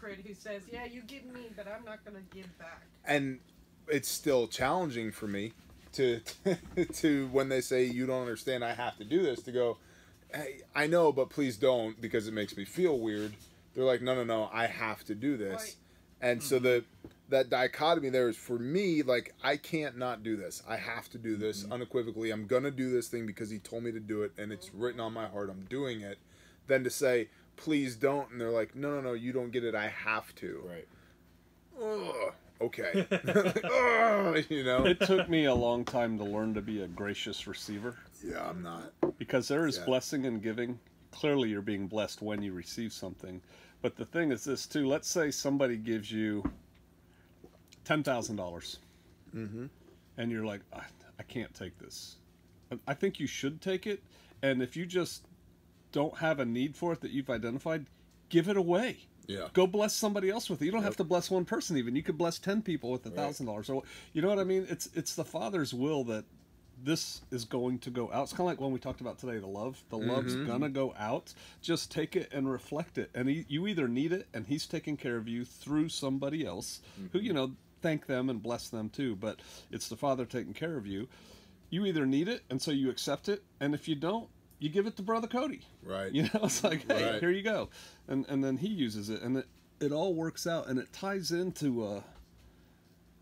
hypocrite who says, yeah, you give me, but I'm not going to give back. And it's still challenging for me to to when they say you don't understand, I have to do this, to go, hey, I know, but please don't, because it makes me feel weird. They're like, no, I have to do this. Right. And so that dichotomy there is, for me, like, I can't not do this. I have to do this unequivocally. I'm going to do this thing because he told me to do it, and it's written on my heart. I'm doing it. Then to say, please don't, and they're like, no, you don't get it. I have to. Right. Ugh, okay. Ugh, you know? It took me a long time to learn to be a gracious receiver. Yeah, I'm not. Because there is blessing in giving. Clearly you're being blessed when you receive something. But the thing is this, too. Let's say somebody gives you $10,000. Mm-hmm. And you're like, I can't take this. I think you should take it. And if you just don't have a need for it that you've identified, give it away. Yeah. Go bless somebody else with it. You don't have to bless one person even. You could bless 10 people with $1,000. Or, you know what I mean? It's the Father's will that this is going to go out. It's kind of like when we talked about today, the love. The love's gonna go out. Just take it and reflect it. And you either need it, and he's taking care of you through somebody else, who, you know, thank them and bless them too. But it's the Father taking care of you. You either need it, and so you accept it. And if you don't, you give it to Brother Cody. Right. You know, it's like, hey, here you go. And then he uses it, and it all works out, and it ties into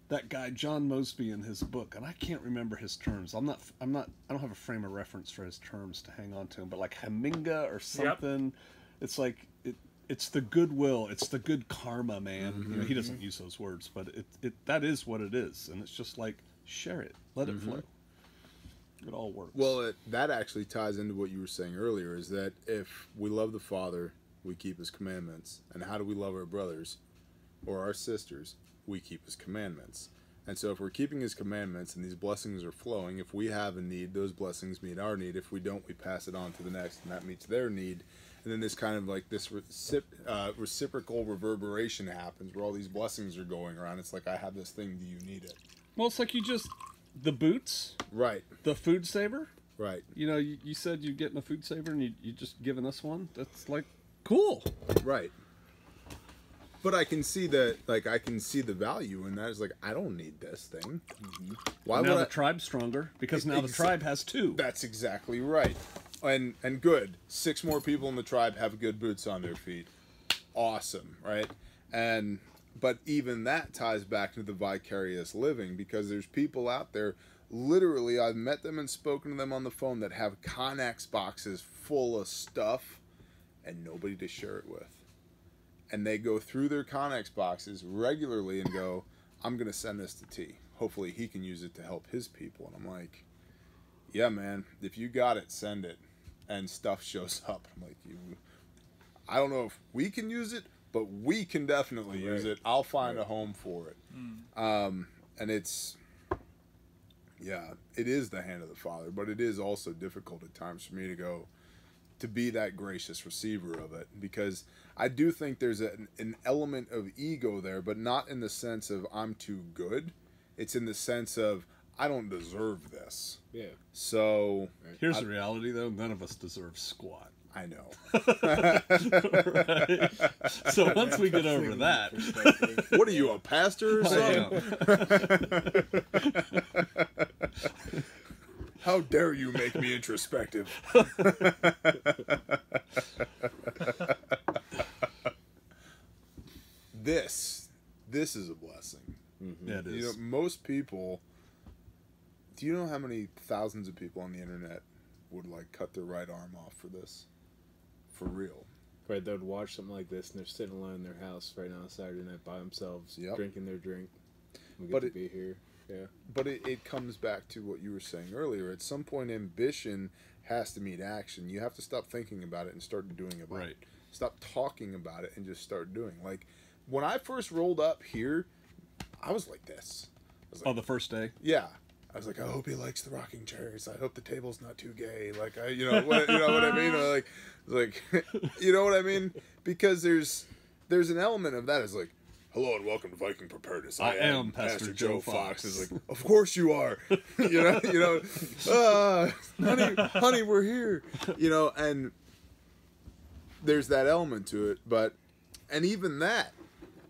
that guy John Mosby in his book, and I can't remember his terms. I don't have a frame of reference for his terms to hang on to him, but like Haminga or something. Yep. It's like it's the goodwill, it's the good karma, man. You know, he doesn't use those words, but it that is what it is, and it's just like, share it, let it flow. It all works. Well, that actually ties into what you were saying earlier, is that if we love the Father, we keep his commandments. And how do we love our brothers or our sisters? We keep his commandments. And so if we're keeping his commandments and these blessings are flowing, if we have a need, those blessings meet our need. If we don't, we pass it on to the next, and that meets their need. And then this kind of like this reciprocal reverberation happens where all these blessings are going around. It's like, I have this thing, do you need it? Well, it's like the boots. Right. The food saver. Right. You know, you said you're getting a food saver, and you just giving us one. That's like, cool. Right. But I can see that, like, I can see the value in that. It's like, I don't need this thing. Why would the tribe's stronger? Because now the tribe has two. That's exactly right. And good. 6 more people in the tribe have good boots on their feet. Awesome, right? But even that ties back to the vicarious living, because there's people out there, literally, I've met them and spoken to them on the phone, that have Connex boxes full of stuff and nobody to share it with. And they go through their Connex boxes regularly and go, I'm going to send this to T. Hopefully he can use it to help his people. And I'm like, yeah, man, if you got it, send it. And stuff shows up. I'm like, I don't know if we can use it, but we can definitely use it. I'll find a home for it. And it's, it is the hand of the Father, but it is also difficult at times for me to be that gracious receiver of it, because I do think there's an element of ego there, but not in the sense of I'm too good. It's in the sense of I don't deserve this. Yeah. So here's the reality, though: none of us deserve squat. I know. Right? So once we get over that, what are you, a pastor or something? How dare you make me introspective? This is a blessing. Yeah, it is. You know, most people. Do you know how many thousands of people on the internet would like cut their right arm off for this? For real. Right, they would watch something like this, and they're sitting alone in their house right now on Saturday night by themselves, drinking their drink. We get to be here. Yeah. But it comes back to what you were saying earlier. At some point, ambition has to meet action. You have to stop thinking about it and start doing about it. Stop talking about it and just start doing. Like, when I first rolled up here, I was like this. I was like, the first day? Yeah. I was like, I hope he likes the rocking chairs. I hope the table's not too gay. Like, you know what I mean? Or like, you know what I mean? Because there's an element of that. It's like, hello and welcome to Viking Preparedness. I am Pastor Joe Fox. It's like, of course you are. Honey, we're here. You know, and there's that element to it. And even that,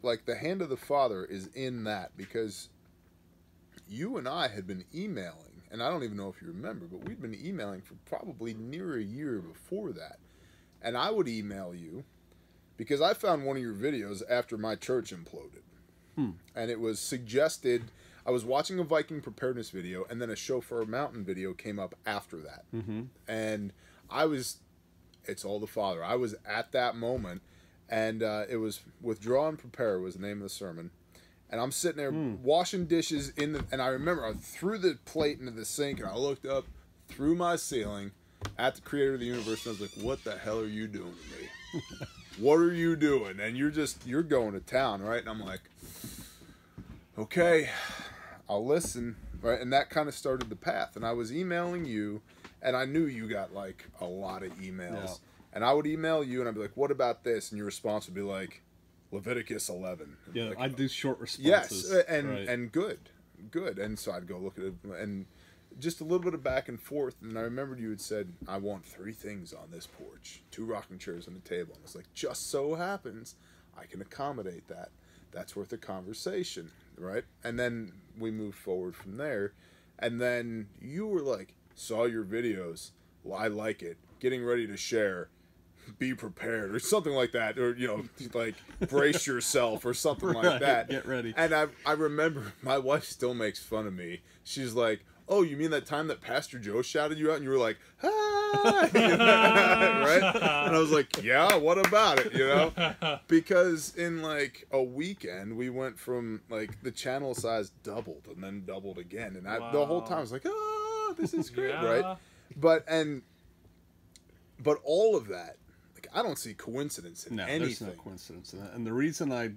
like the hand of the Father is in that, because you and I had been emailing, and I don't even know if you remember, but we'd been emailing for probably near a year before that. And I would email you because I found one of your videos after my church imploded. And it was suggested, I was watching a Viking preparedness video, and then a Chauffeur Mountain video came up after that. And I was, it's all the Father. I was at that moment, and it was Withdraw and Prepare was the name of the sermon. And I'm sitting there washing dishes and I remember I threw the plate into the sink, and I looked up through my ceiling at the Creator of the universe, and I was like, what the hell are you doing to me? What are you doing? And you're going to town, right? And I'm like, okay, I'll listen, right? And that kind of started the path. And I was emailing you, and I knew you got like a lot of emails. Yeah. And I would email you, and I'd be like, what about this? And your response would be like, Leviticus 11. Yeah, like, I do short responses. Yes, and good. And so I'd go look at it, and just a little bit of back and forth. And I remembered you had said, I want 3 things on this porch: 2 rocking chairs and a table. And it's like, just so happens I can accommodate that. That's worth a conversation, right? And then we moved forward from there. And then you were like, saw your videos. Well, I like it. Getting ready to share. Be prepared, or something like that, or like brace yourself, or something like that. Get ready. And I remember my wife still makes fun of me. She's like, "Oh, you mean that time that Pastor Joe shouted you out, and you were like, ah," right? And I was like, "Yeah, what about it?" Because in like a weekend, we went from like the channel size doubled and then doubled again, and the whole time I was like, "Oh, this is great," right? But all of that. I don't see coincidence in anything. There's no coincidence in that. And the reason I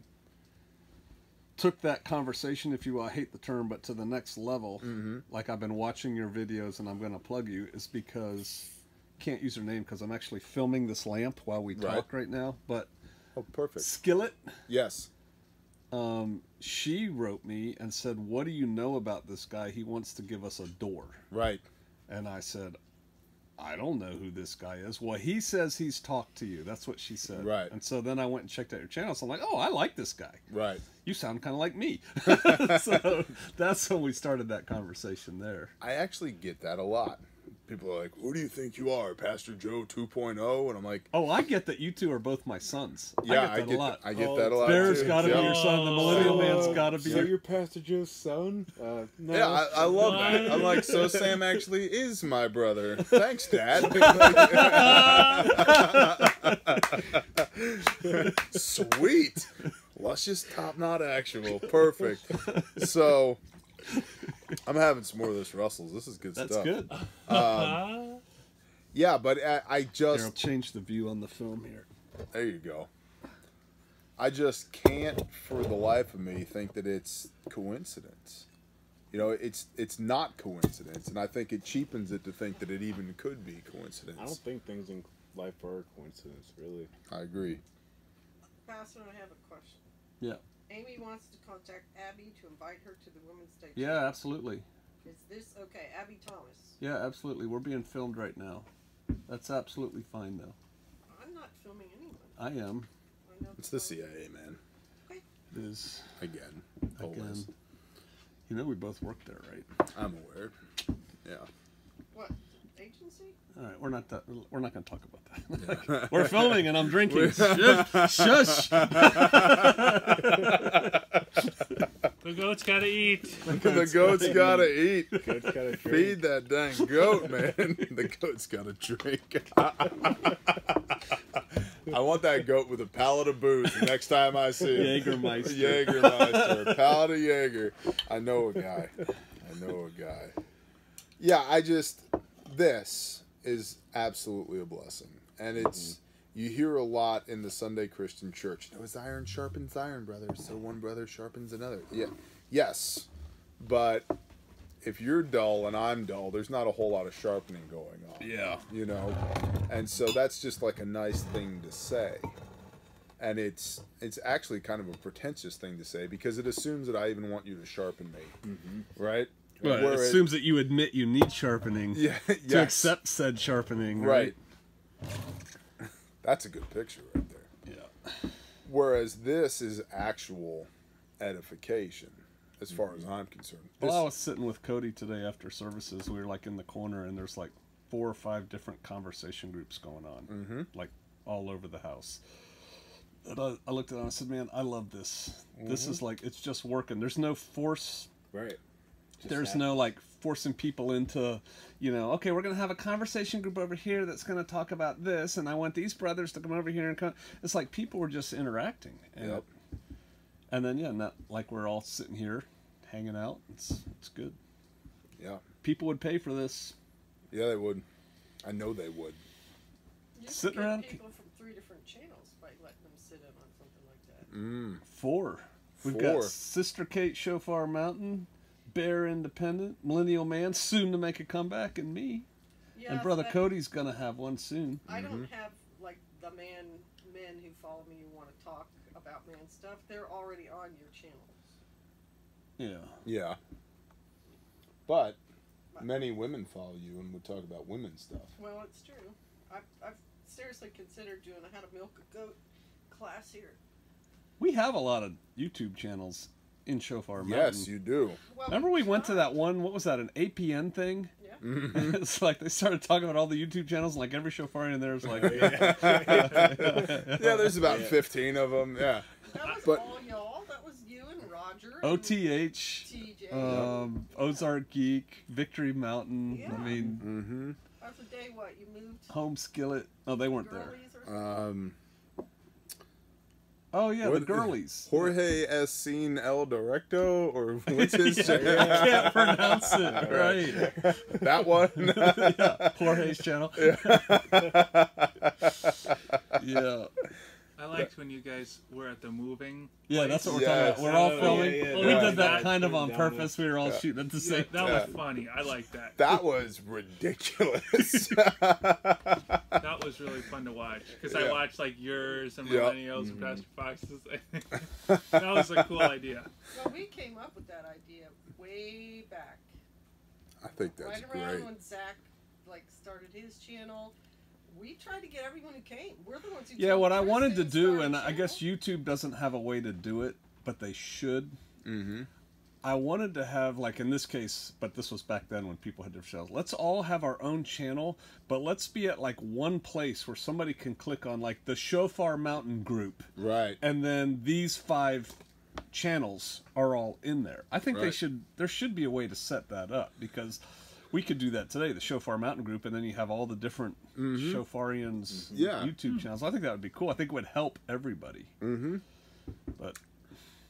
took that conversation, if you will, I hate the term, but to the next level, like I've been watching your videos and I'm going to plug you, is because, can't use her name because I'm actually filming this lamp while we talk right now, but perfect. Skillet. Yes. She wrote me and said, what do you know about this guy? He wants to give us a door. Right. And I said, I don't know who this guy is. Well, he says he's talked to you. That's what she said. Right. And so then I went and checked out your channel. So I'm like, oh, I like this guy. Right. You sound kind of like me. So that's when we started that conversation there. I actually get that a lot. People are like, who do you think you are, Pastor Joe 2.0? And I'm like, oh, I get that you two are both my sons. Yeah, I get that a lot. I get that a lot. Bear's got to be your son. The Millennial Man's got to be your Pastor Joe's son? No. Yeah, I love that. I'm like, so Sam actually is my brother. Thanks, Dad. Sweet. Luscious top knot actual. Perfect. So I'm having some more of this Russell's. This is good stuff. That's good. Yeah, but I just... Here, I'll change the view on the film here. There you go. I just can't, for the life of me, think that it's coincidence. It's not coincidence, and I think it cheapens it to think that it even could be coincidence. I don't think things in life are coincidence, really. I agree. Pastor, I have a question. Yeah. Amy wants to contact Abby to invite her to the Women's Day. Yeah, absolutely. Is this okay? Abby Thomas. Yeah, absolutely. We're being filmed right now. That's absolutely fine, though. I'm not filming anyone. I am. I know It's the CIA, man. Okay. It is. Again. Again. You know we both work there, right? I'm aware. Yeah. What? Agency? All right, we're not going to talk about that. We're filming and I'm drinking. Shush. The goat's gotta eat. The goat's gotta eat. Goat's gotta drink. Feed that dang goat, man. The goat's gotta drink. I want that goat with a pallet of booze the next time I see it. Jägermeister. Jägermeister. A pallet of Jaeger. I know a guy. Yeah, this is absolutely a blessing. And it's, you hear a lot in the Sunday Christian church. As iron sharpens iron, brother, so one brother sharpens another. Yeah, yes, but if you're dull and I'm dull, there's not a whole lot of sharpening going on. Yeah. And so that's just like a nice thing to say. And it's actually kind of a pretentious thing to say because it assumes that I even want you to sharpen me. Right? Well, it assumes that you admit you need sharpening to accept said sharpening. Right. That's a good picture right there. Yeah. Whereas this is actual edification, as far as I'm concerned. Well, I was sitting with Cody today after services. We were like in the corner, and there's like 4 or 5 different conversation groups going on, like all over the house. And I looked at it and I said, man, I love this. This is like, it's just working. There's no force. Right. There's no like forcing people into, you know, okay, we're going to have a conversation group over here that's going to talk about this, and I want these brothers to come over here and come. It's like people were just interacting. And, and then, yeah, not like we're all sitting here hanging out. It's good. Yeah. People would pay for this. Yeah, they would. I know they would. You Sitting could get around. people from 3 different channels by letting them sit in on something like that. 4. We've 4. got Sister Kate Shofar Mountain, Bear Independent, Millennial Man, soon to make a comeback, and me. Yeah, And Brother Cody's going to have one soon. I don't have like the men who follow me who want to talk about man stuff. They're already on your channels. Yeah. Yeah. But many women follow you and would talk about women stuff. Well, it's true. I've seriously considered doing a how to milk a goat class here. We have a lot of YouTube channels in Shofar Mountain. Yes, you do. Well, Remember we went to that one, what was that, an APN thing? Yeah. It's like they started talking about all the YouTube channels, and like every Shofarian there was like, Yeah, there's about 15 of them. Yeah. That was But- all y'all. That was you and Roger. And OTH, TJ. Ozark Geek, Victory Mountain. Yeah. I mean, That was the day what you moved. Home Skillet. Oh, they weren't there. Girlies or something? Oh yeah, the What- girlies. Jorge Escin El Directo, or what's his I channel? can't pronounce it right. That one? Yeah, Jorge's channel. Yeah. I liked when you guys were at the moving. Yeah, that's what we're Yes. talking about. We're all Oh, filming. yeah, yeah, We yeah. did that Yeah. kind of on Down purpose. We were all shooting at the Yeah, same that time. was funny. I like that. That was ridiculous. That was really fun to watch because I Yeah. watched like yours and Yeah. Millennials and Pastor Fox's. That was a cool idea. Well, we came up with that idea way back. I think that's Right around great. when Zach started his channel. We tried to get everyone who came. We're the ones who Yeah, told what I Kristen wanted to do, start a and I guess channel. YouTube doesn't have a way to do it, but they should. Mm-hmm. I wanted to have, like in this case, but this was back then when people had different channels. Let's all have our own channel, but let's be at like one place where somebody can click on like the Shofar Mountain group, Right. and then these 5 channels are all in there. I think Right. there should be a way to set that up, because we could do that today, the Shofar Mountain group, and then you have all the different Shofarians Yeah. YouTube channels. I think that would be cool. I think it would help everybody. Mm-hmm. But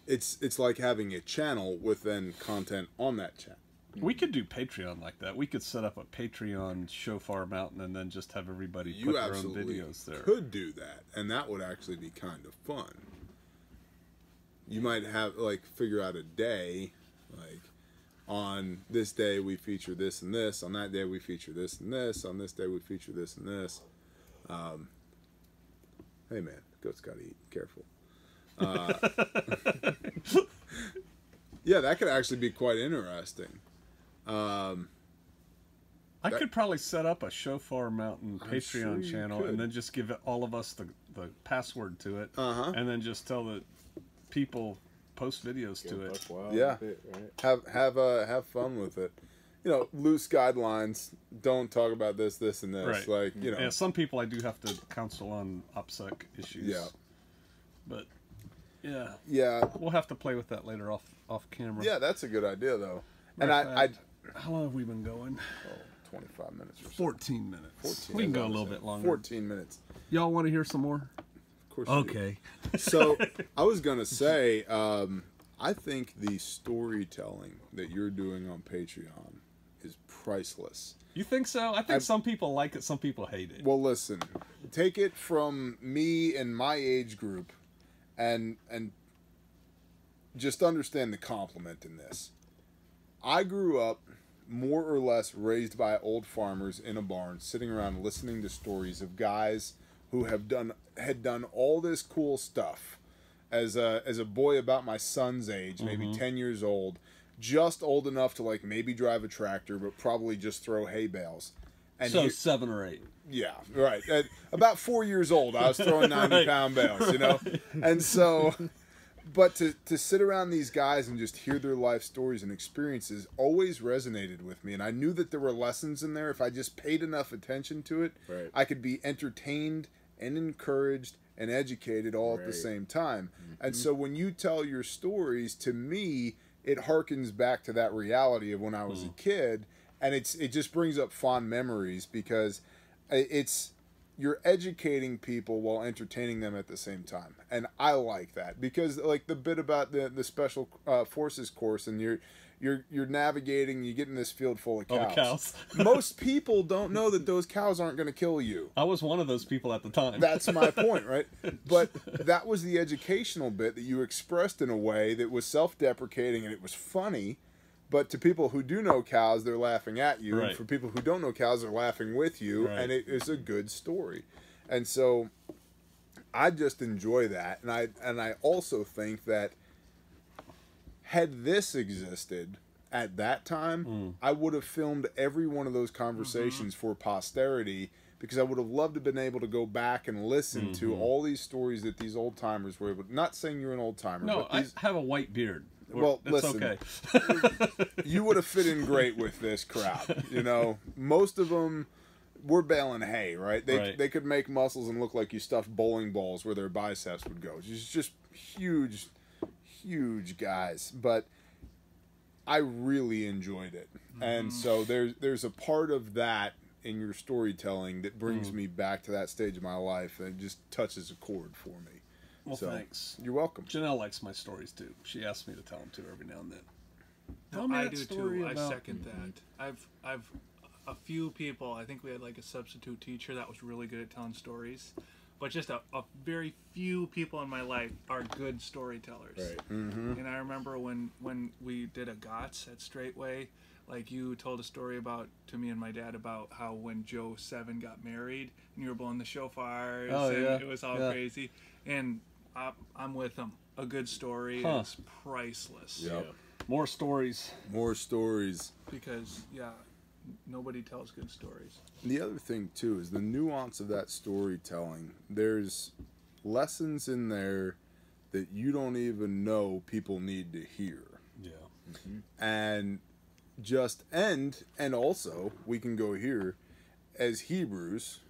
It's like having a channel with then content on that channel. we could do Patreon like that. We could set up a Patreon Shofar Mountain and then just have everybody You put their own absolutely videos there. could do that, and that would actually be kind of fun. You might have like figure out a day, like on this day we feature this and this, on that day we feature this and this, on this day we feature this and this. Hey man, goats gotta eat. Careful. Yeah, that could actually be quite interesting. I could probably set up a Shofar Mountain I'm Patreon sure you channel could. and then just give all of us the password to it, Uh-huh. and then just tell the people post videos to it. Buck wild Yeah. with it, right? Have fun with it. You know, loose guidelines. Don't talk about this, this, and this. Right. Like, you know. Yeah, some people I do have to counsel on OPSEC issues. Yeah. But yeah, Yeah. we'll have to play with that later off camera. Yeah, that's a good idea though. And Matter of I fact, how long have we been going? 25 minutes or so. 14 minutes. 14, We can as go I a was little saying. bit longer. 14 minutes. Y'all want to hear some more? Of course. you do. So I was gonna say, I think the storytelling that you're doing on Patreon is priceless. You think so? I think some people like it, some people hate it. Well, listen, take it from me and my age group, and just understand the compliment in this. I grew up more or less raised by old farmers in a barn, sitting around listening to stories of guys who had done all this cool stuff as a boy about my son's age, maybe 10 years old, just old enough to like maybe drive a tractor, but probably just throw hay bales. And so 7 or 8. Yeah, right. At about 4 years old, I was throwing 90-pound bales, you know? And so, but to sit around these guys and just hear their life stories and experiences always resonated with me. And I knew that there were lessons in there. If I just paid enough attention to it, Right. I could be entertained and encouraged and educated all at the same time. And so when you tell your stories, to me, it harkens back to that reality of when I was a kid. And it just brings up fond memories because you're educating people while entertaining them at the same time. And I like that because like the bit about the special forces course, and you're navigating, you get in this field full of cows. Most people don't know that those cows aren't going to kill you. I was one of those people at the time. That's my point, right? But that was the educational bit that you expressed in a way that was self-deprecating and it was funny. But to people who do know cows, they're laughing at you. Right. And for people who don't know cows, they're laughing with you. Right. And it is a good story. And so I just enjoy that. And I also think that had this existed at that time, I would have filmed every one of those conversations for posterity, because I would have loved to have been able to go back and listen to all these stories that these old timers were able. Not saying you're an old timer. No, but these, I have a white beard. Well, it's listen, okay. you would have fit in great with this crowd. You know, most of them were baling hay, right? They could make muscles and look like you stuffed bowling balls where their biceps would go. Just huge, huge guys. But I really enjoyed it, and so there's a part of that in your storytelling that brings me back to that stage of my life, and it just touches a chord for me. Well, So, thanks. You're welcome. Janelle likes my stories too. She asks me to tell them to her every now and then. No, Tell me I that do story too. I about- second that. I've a few people. I think we had like a substitute teacher that was really good at telling stories, but just a very few people in my life are good storytellers. Right. And I remember when we did a GOTS at Straightway, like you told a story to me and my dad about how when Joe 7 got married and you were blowing the shofars and it was all crazy. And I'm with him. A good story is priceless. Yep. More stories. More stories. Because, nobody tells good stories. The other thing too is the nuance of that storytelling. There's lessons in there that you don't even know people need to hear. Yeah. And and also we can go here as Hebrews,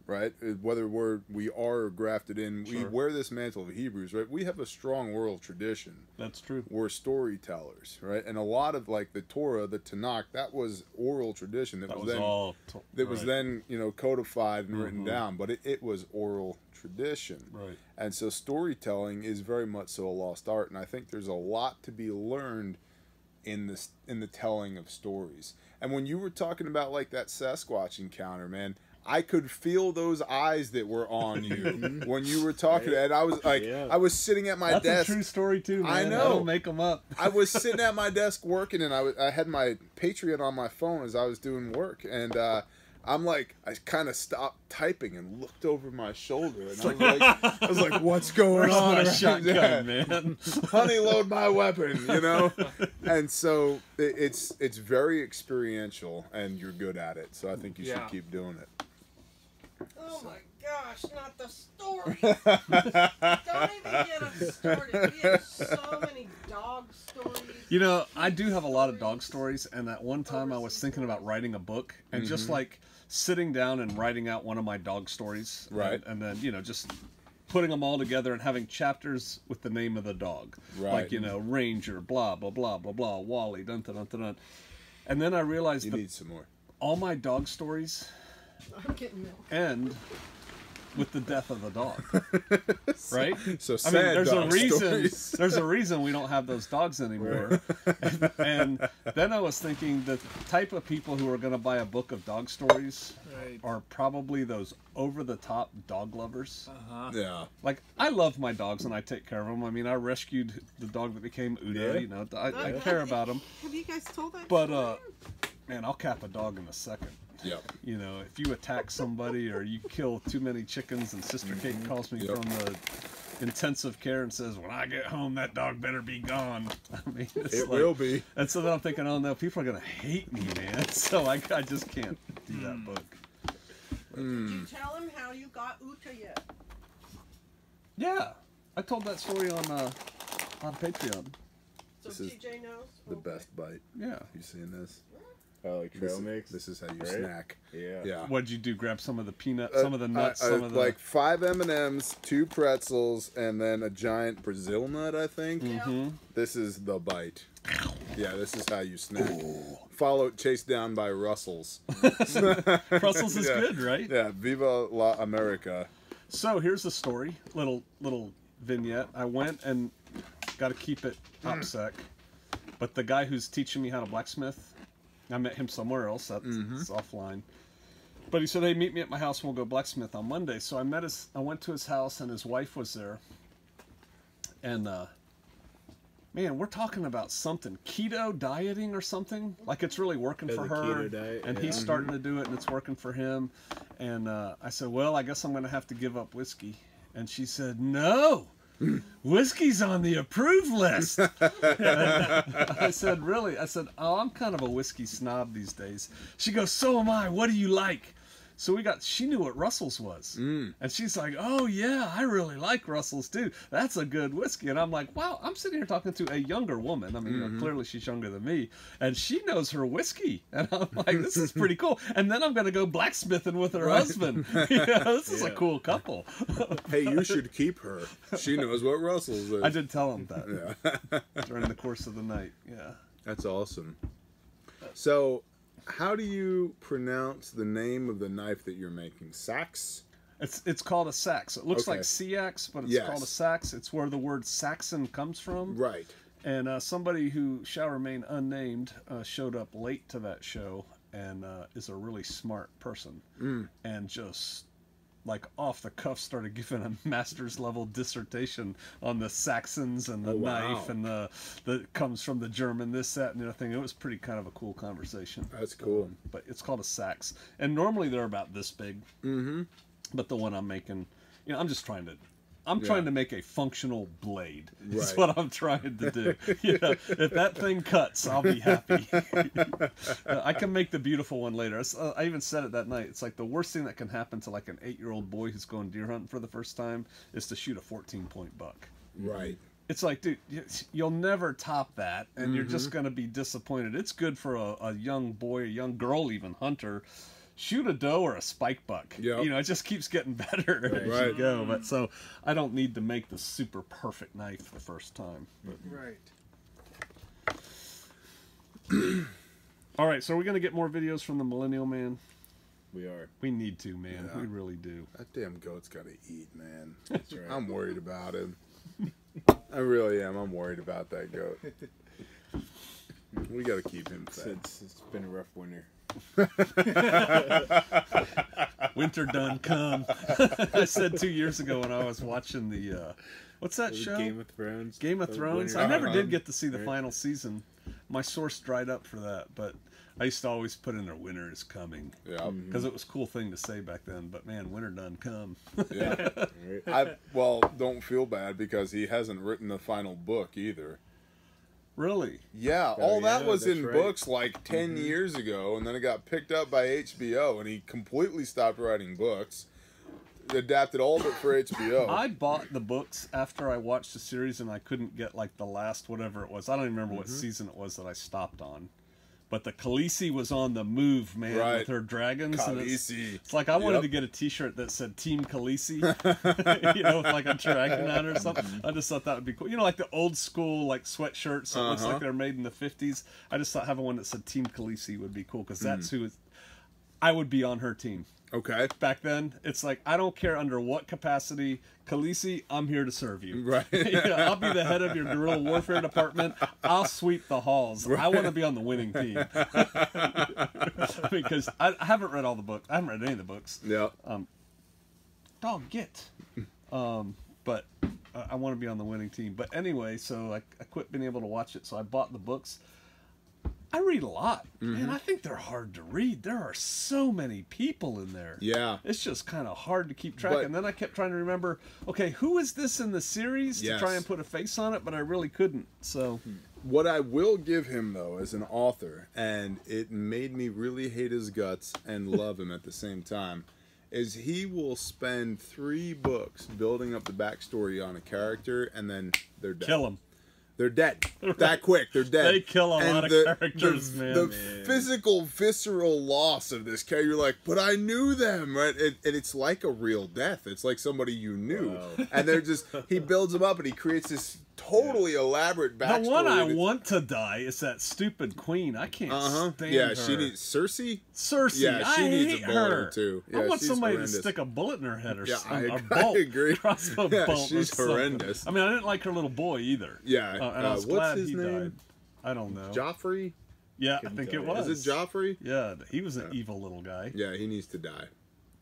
right? Whether we are grafted in, we wear this mantle of Hebrews, right? We have a strong oral tradition. That's true. We're storytellers, right? And a lot of like the Torah, the Tanakh, that was oral tradition that was then codified and written down, but it was oral tradition. Right. And so storytelling is very much so a lost art, and I think there's a lot to be learned in the telling of stories. And when you were talking about like that Sasquatch encounter, man, I could feel those eyes that were on you when you were talking. And I was like, I was sitting at my desk. That's a true story too, man. I know. I don't make them up. I was sitting at my desk working, and I had my Patreon on my phone as I was doing work, and I'm like, I kind of stopped typing and looked over my shoulder, and I was like, what's going on? My around shotgun, there? man. Honey, load my weapon, And so it's very experiential, and you're good at it. So I think you should keep doing it. Oh my gosh, not the story. Don't even get us started. We have so many dog stories. I do have a lot of dog stories, and at one time I was thinking about writing a book, and just like sitting down and writing out one of my dog stories. Right. And then, just putting them all together and having chapters with the name of the dog. Right. Like, Ranger, blah, blah, blah, blah, blah, Wally, dun, dun, dun, dun, dun. And then I realized You need some more. all my dog stories I'm getting milk. end with the death of the dog, right? So I sad mean, there's a dog reason. stories. There's a reason we don't have those dogs anymore. And then I was thinking the type of people who are going to buy a book of dog stories are probably those over-the-top dog lovers. Yeah. Like, I love my dogs and I take care of them. I mean, I rescued the dog that became Uda. I care about him. Have you guys told that But story? man, I'll cap a dog in a second. Yep. If you attack somebody or you kill too many chickens, and Sister Kate calls me from the intensive care and says, when I get home, that dog better be gone. I mean, It will be. And so then I'm thinking, oh no, people are going to hate me, man. So I just can't do that book. Did you tell him how you got Uta yet? Yeah, I told that story on Patreon. So This is TJ knows? The best bite. Yeah. You seeing this? Like trail mix. This is how you right? snack. Yeah. What'd you do? Grab some of the peanuts, some of the nuts, some of the like 5 M&Ms, 2 pretzels, and then a giant Brazil nut. I think. Mm-hmm. This is the bite. Yeah, this is how you snack. Chased down by Russell's. Russell's is good, right? Yeah, Viva la America. So here's the story. Little vignette. I went and got to keep it top sec, but the guy who's teaching me how to blacksmith, I met him somewhere else. That's it's offline. But he said, "Hey, meet me at my house and we'll go blacksmith on Monday." So I went to his house and his wife was there. And man, we're talking about something keto dieting or something. Like it's really working for her. Keto diet, and he's starting to do it and it's working for him. And I said, "Well, I guess I'm going to have to give up whiskey." And she said, "No. Whiskey's on the approved list." I said, "Really?" I said, "Oh, I'm kind of a whiskey snob these days." She goes, "So am I. What do you like?" So she knew what Russell's was. And she's like, "Oh, yeah, I really like Russell's too. That's a good whiskey." And I'm like, wow, I'm sitting here talking to a younger woman. I mean, you know, clearly she's younger than me. And she knows her whiskey. And I'm like, this is pretty cool. And then I'm going to go blacksmithing with her husband. You know, this is a cool couple. Hey, you should keep her. She knows what Russell's is. I did tell him that during the course of the night. Yeah. That's awesome. So, how do you pronounce the name of the knife that you're making? Sax? It's called a sax. It looks Okay. like seax, but it's Yes. called a sax. It's where the word Saxon comes from. Right. And somebody who shall remain unnamed showed up late to that show and is a really smart person. And just like off the cuff started giving a master's level dissertation on the Saxons and the knife and the comes from the German, this, that, and the other thing. It was pretty kind of a cool conversation. That's cool. But it's called a sax. And normally they're about this big. But the one I'm making, you know, I'm trying to make a functional blade. That's what I'm trying to do. You know, if that thing cuts, I'll be happy. I can make the beautiful one later. I even said it that night. It's like the worst thing that can happen to like an 8-year-old boy who's going deer hunting for the first time is to shoot a 14-point buck. Right. It's like, dude, you'll never top that, and you're just going to be disappointed. It's good for a young boy, a young girl, even hunter. Shoot a doe or a spike buck. Yep. You know, it just keeps getting better as you go. But so I don't need to make the super perfect knife the first time. Right. All right, so are we going to get more videos from the Millennial Man? We are. We need to, man. Yeah. We really do. That damn goat's got to eat, man. That's right. I'm worried about him. I really am. I'm worried about that goat. We got to keep him fed. It's been a rough winter. Winter done come. I said 2 years ago when I was watching the what's that show? Game of Thrones. Game of Thrones. I never did get to see the final season. My source dried up for that, but I used to always put in there, "Winter is coming." Yeah. Because it was a cool thing to say back then. But man, winter done come. Yeah. Right. Well, don't feel bad because he hasn't written the final book either. Really? Yeah, all that was that's in right. books like 10 years ago, and then it got picked up by HBO, and he completely stopped writing books. Adapted all of it for HBO. I bought the books after I watched the series, and I couldn't get like the last whatever it was. I don't even remember what season it was that I stopped on. But the Khaleesi was on the move, man, Right. with her dragons. And Khaleesi. it's like I wanted Yep. to get a T-shirt that said Team Khaleesi, you know, with like a dragon on it or something. I just thought that would be cool. You know, like the old school like sweatshirts that looks like they're made in the 50s. I just thought having one that said Team Khaleesi would be cool because that's who I would be on her team. Okay. Back then, it's like, I don't care under what capacity. Khaleesi, I'm here to serve you. Right. You know, I'll be the head of your guerrilla warfare department. I'll sweep the halls. Right. I want to be on the winning team. Because I haven't read all the books. I haven't read any of the books. Yeah. Dog, get. But I want to be on the winning team. But anyway, so I quit being able to watch it, so I bought the books. I read a lot, and I think they're hard to read. There are so many people in there. Yeah. It's just kind of hard to keep track. And then I kept trying to remember, okay, who is this in the series to try and put a face on it, but I really couldn't. So, what I will give him, though, as an author, and it made me really hate his guts and love him at the same time, is he will spend 3 books building up the backstory on a character, and then they're dead. Kill him. They're dead. That quick. They're dead. They kill a lot of characters, man. The physical, visceral loss of this character, you're like, but I knew them, right? And it's like a real death. It's like somebody you knew. Wow. And they're just, he builds them up and he creates this totally elaborate backstory. The one I want to die is that stupid queen. I can't stand her. Yeah, she needs Cersei. Yeah, she needs a bullet or two. Yeah, I want somebody to stick a bullet in her head or something. I agree. Crossbow bolt. She's horrendous. I mean, I didn't like her little boy either. Yeah, and I was glad he died. I don't know. Joffrey? Yeah, I think it was. Is it Joffrey? Yeah, he was an evil little guy. Yeah, he needs to die.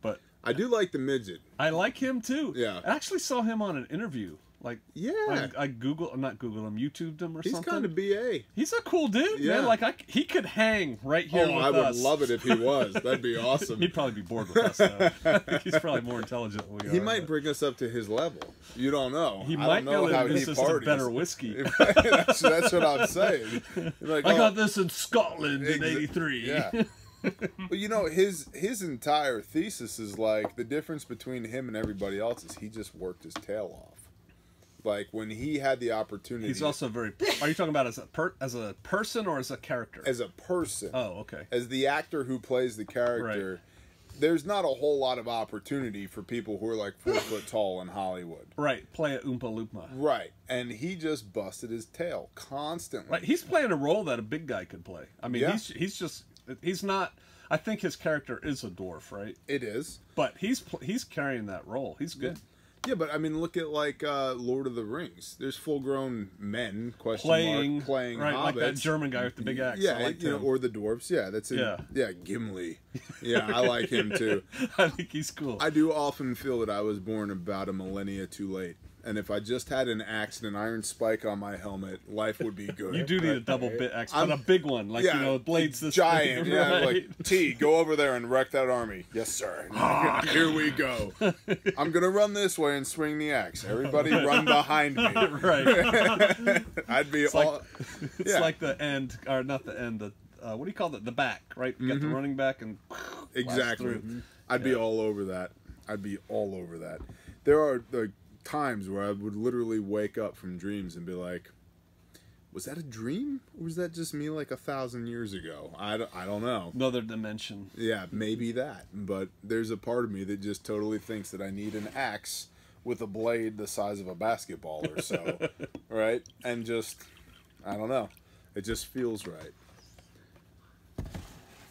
But I do like the midget. I like him too. Yeah. I actually saw him on an interview. Like, yeah, I YouTubed him or something. He's kind of BA. He's a cool dude, man. Like, he could hang right here with us. I would love it if he was. That'd be awesome. He'd probably be bored with us, though. I think he's probably more intelligent than we are. He might bring us up to his level. You don't know. He might know how this is a better whiskey. that's what I'm saying. Like, I got this in Scotland in '83. Yeah. But you know, his entire thesis is like the difference between him and everybody else is he just worked his tail off. Like when he had the opportunity. He's also very. Are you talking about as a person or as a character? As a person. Oh, okay. As the actor who plays the character, right. There's not a whole lot of opportunity for people who are like 4 foot tall in Hollywood. Right. Play a Oompa Loompa. Right. And he just busted his tail constantly. Right. He's playing a role that a big guy could play. I mean, he's not. I think his character is a dwarf, right? It is. But he's carrying that role. He's good. Yeah, but I mean, look at like Lord of the Rings. There's full-grown men playing right, hobbits. Like that German guy with the big axe. Yeah, or the dwarves. Yeah, that's it. Yeah, Gimli. Yeah, I like him too. I think he's cool. I do often feel that I was born about a millennia too late. And if I just had an axe and an iron spike on my helmet, life would be good. You do need a double bit axe, but a big one, like blades this giant. big, Yeah, right? like T, go over there and wreck that army. Yes, sir. Here we go. I'm gonna run this way and swing the axe. Everybody, run behind me. Right. I'd be it's all. It's like the end, or not the end. The what do you call it? The back, right? You got the running back and exactly. I'd be all over that. I'd be all over that. There are times where I would literally wake up from dreams and be like, was that a dream? Or was that just me like 1,000 years ago? I don't know. Another dimension. Yeah, maybe that. But there's a part of me that just totally thinks that I need an axe with a blade the size of a basketball or so. Right? And just, I don't know. It just feels right. It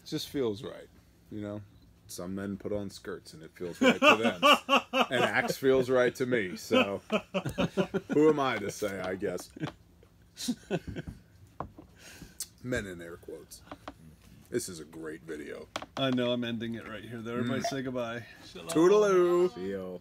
just feels right. You know? Some men put on skirts and it feels right to them. An axe feels right to me, so who am I to say, I guess? Men in air quotes. This is a great video. I know, I'm ending it right here, though. Everybody say goodbye. Toodaloo. See y'all.